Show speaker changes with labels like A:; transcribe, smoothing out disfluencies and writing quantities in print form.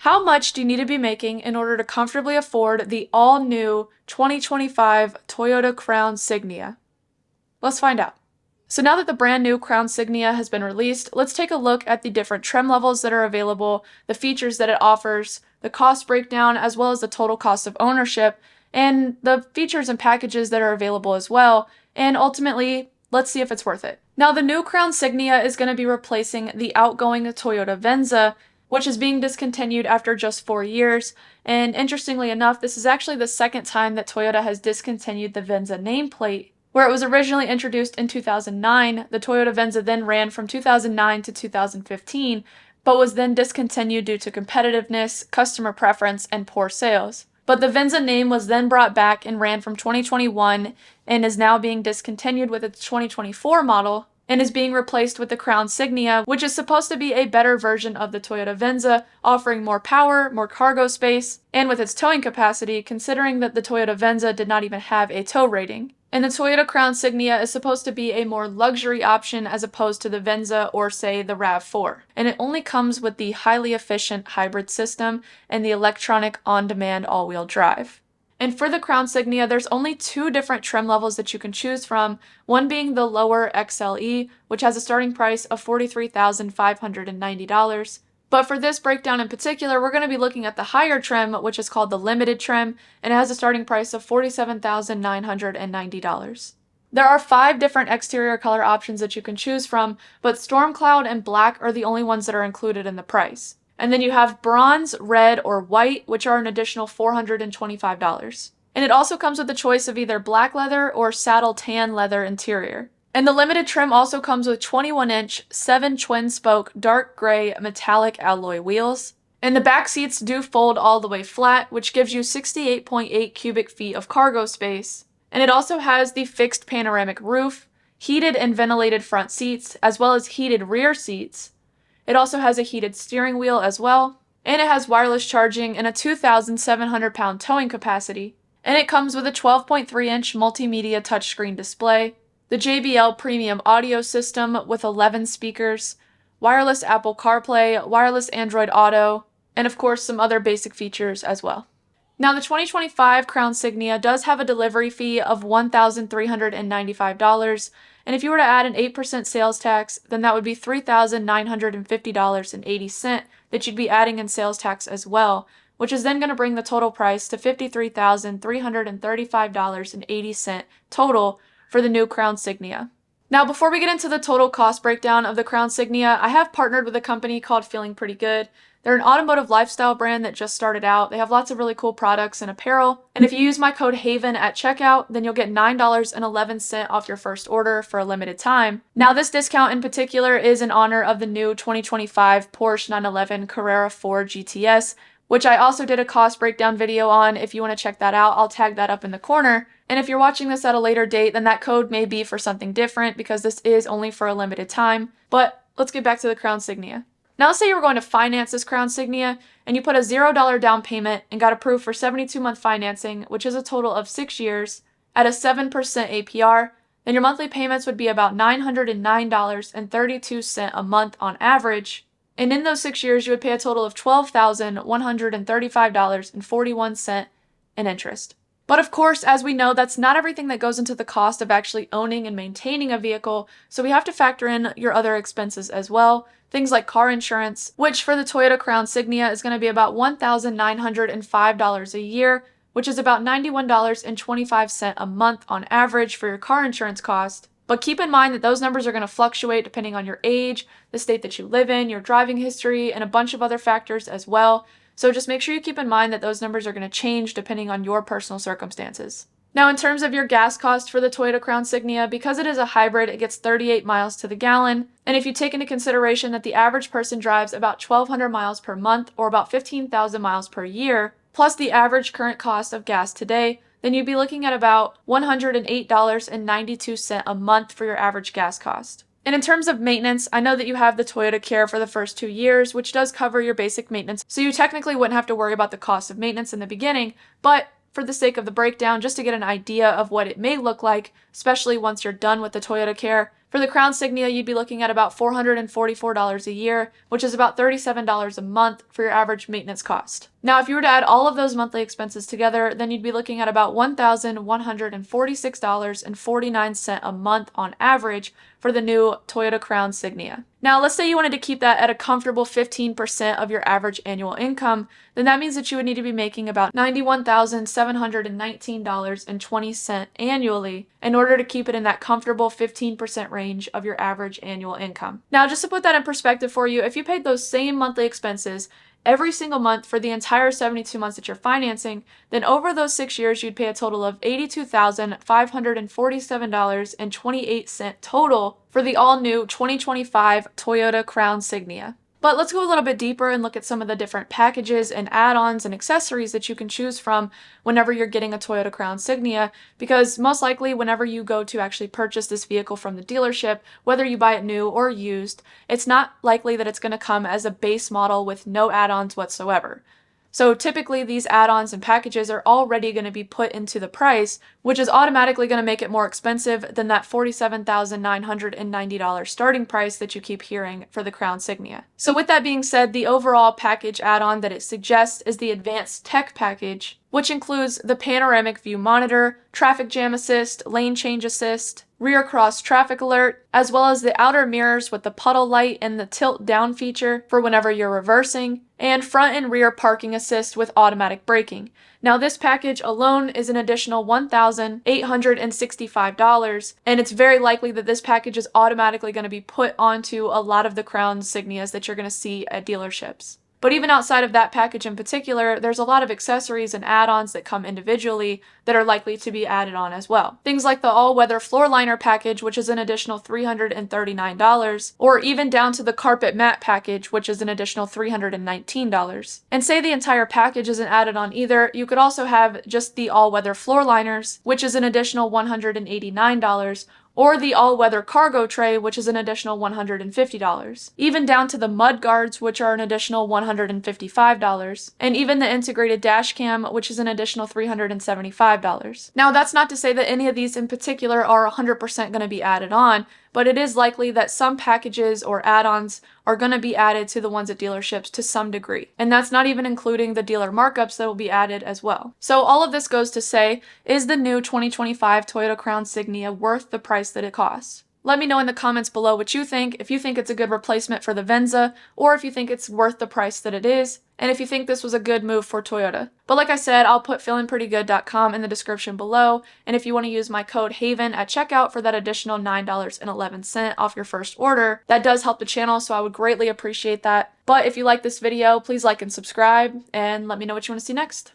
A: How much do you need to be making in order to comfortably afford the all-new 2025 Toyota Crown Signia? Let's find out. So now that the brand new Crown Signia has been released, let's take a look at the different trim levels that are available, the features that it offers, the cost breakdown, as well as the total cost of ownership, and the features and packages that are available as well, and ultimately, let's see if it's worth it. Now, the new Crown Signia is going to be replacing the outgoing Toyota Venza, which is being discontinued after just 4 years, and interestingly enough, this is actually the second time that Toyota has discontinued the Venza nameplate. Where it was originally introduced in 2009, the Toyota Venza then ran from 2009 to 2015, but was then discontinued due to competitiveness, customer preference, and poor sales. But the Venza name was then brought back and ran from 2021 and is now being discontinued with its 2024 model and is being replaced with the Crown Signia, which is supposed to be a better version of the Toyota Venza, offering more power, more cargo space, and with its towing capacity, considering that the Toyota Venza did not even have a tow rating. And the Toyota Crown Signia is supposed to be a more luxury option as opposed to the Venza or, say, the RAV4. And it only comes with the highly efficient hybrid system and the electronic on-demand all-wheel drive. And for the Crown Signia, there's only 2 different trim levels that you can choose from, one being the lower XLE, which has a starting price of $43,590. But for this breakdown in particular, we're going to be looking at the higher trim, which is called the Limited trim, and it has a starting price of $47,990. There are 5 different exterior color options that you can choose from, but Storm Cloud and Black are the only ones that are included in the price. And then you have Bronze, Red, or White, which are an additional $425. And it also comes with the choice of either black leather or saddle tan leather interior. And the Limited trim also comes with 21-inch, 7 twin-spoke, dark gray, metallic alloy wheels. And the back seats do fold all the way flat, which gives you 68.8 cubic feet of cargo space. And it also has the fixed panoramic roof, heated and ventilated front seats, as well as heated rear seats. It also has a heated steering wheel as well, and it has wireless charging and a 2,700-pound towing capacity. And it comes with a 12.3-inch multimedia touchscreen display, the JBL premium audio system with 11 speakers, wireless Apple CarPlay, wireless Android Auto, and of course some other basic features as well. Now the 2025 Crown Signia does have a delivery fee of $1,395, and if you were to add an 8% sales tax, then that would be $3,950.80 that you'd be adding in sales tax as well, which is then going to bring the total price to $53,335.80 total for the new Crown Signia. Now, before we get into the total cost breakdown of the Crown Signia, I have partnered with a company called Feeling Pretty Good. They're an automotive lifestyle brand that just started out. They have lots of really cool products and apparel. And if you use my code HAVEN at checkout, then you'll get $9.11 off your first order for a limited time. Now, this discount in particular is in honor of the new 2025 Porsche 911 Carrera 4 GTS, which I also did a cost breakdown video on. If you want to check that out, I'll tag that up in the corner. And if you're watching this at a later date, then that code may be for something different because this is only for a limited time. But let's get back to the Crown Signia. Now let's say you were going to finance this Crown Signia and you put a $0 down payment and got approved for 72-month financing, which is a total of 6 years, at a 7% APR, then your monthly payments would be about $909.32 a month on average. And in those 6 years, you would pay a total of $12,135.41 in interest. But of course, as we know, that's not everything that goes into the cost of actually owning and maintaining a vehicle, so we have to factor in your other expenses as well. Things like car insurance, which for the Toyota Crown Signia is going to be about $1,905 a year, which is about $91.25 a month on average for your car insurance cost. But keep in mind that those numbers are going to fluctuate depending on your age, the state that you live in, your driving history, and a bunch of other factors as well. So just make sure you keep in mind that those numbers are going to change depending on your personal circumstances. Now, in terms of your gas cost for the Toyota Crown Signia, because it is a hybrid, it gets 38 miles to the gallon. And if you take into consideration that the average person drives about 1,200 miles per month or about 15,000 miles per year, plus the average current cost of gas today, then you'd be looking at about $108.92 a month for your average gas cost. And in terms of maintenance, I know that you have the Toyota Care for the first 2 years, which does cover your basic maintenance, so you technically wouldn't have to worry about the cost of maintenance in the beginning, but for the sake of the breakdown, just to get an idea of what it may look like, especially once you're done with the Toyota Care, For the Crown Signia, you'd be looking at about $444 a year, which is about $37 a month for your average maintenance cost. Now, if you were to add all of those monthly expenses together, then you'd be looking at about $1,146.49 a month on average for the new Toyota Crown Signia. Now, let's say you wanted to keep that at a comfortable 15% of your average annual income, then that means that you would need to be making about $91,719.20 annually in order to keep it in that comfortable 15% range of your average annual income. Now, just to put that in perspective for you, if you paid those same monthly expenses every single month for the entire 72 months that you're financing, then over those 6 years, you'd pay a total of $82,547.28 total for the all-new 2025 Toyota Crown Signia. But let's go a little bit deeper and look at some of the different packages and add-ons and accessories that you can choose from whenever you're getting a Toyota Crown Signia, because most likely whenever you go to actually purchase this vehicle from the dealership, whether you buy it new or used, it's not likely that it's going to come as a base model with no add-ons whatsoever. So typically these add-ons and packages are already going to be put into the price, which is automatically going to make it more expensive than that $47,990 starting price that you keep hearing for the Crown Signia. So with that being said, the overall package add-on that it suggests is the Advanced Tech package, which includes the panoramic view monitor, traffic jam assist, lane change assist, rear cross traffic alert, as well as the outer mirrors with the puddle light and the tilt down feature for whenever you're reversing, and front and rear parking assist with automatic braking. Now this package alone is an additional $1,865, and it's very likely that this package is automatically going to be put onto a lot of the Crown Signias that you're going to see at dealerships. But even outside of that package in particular, there's a lot of accessories and add-ons that come individually that are likely to be added on as well. Things like the all-weather floor liner package, which is an additional $339, or even down to the carpet mat package, which is an additional $319. And say the entire package isn't added on either, you could also have just the all-weather floor liners, which is an additional $189, or the all-weather cargo tray, which is an additional $150. Even down to the mud guards, which are an additional $155. And even the integrated dash cam, which is an additional $375. Now, that's not to say that any of these in particular are 100% going to be added on, but it is likely that some packages or add-ons are going to be added to the ones at dealerships to some degree. And that's not even including the dealer markups that will be added as well. So all of this goes to say, is the new 2025 Toyota Crown Signia worth the price that it costs? Let me know in the comments below what you think, if you think it's a good replacement for the Venza, or if you think it's worth the price that it is, and if you think this was a good move for Toyota. But like I said, I'll put feelingprettygood.com in the description below, and if you want to use my code HAVEN at checkout for that additional $9.11 off your first order, that does help the channel, so I would greatly appreciate that. But if you like this video, please like and subscribe, and let me know what you want to see next.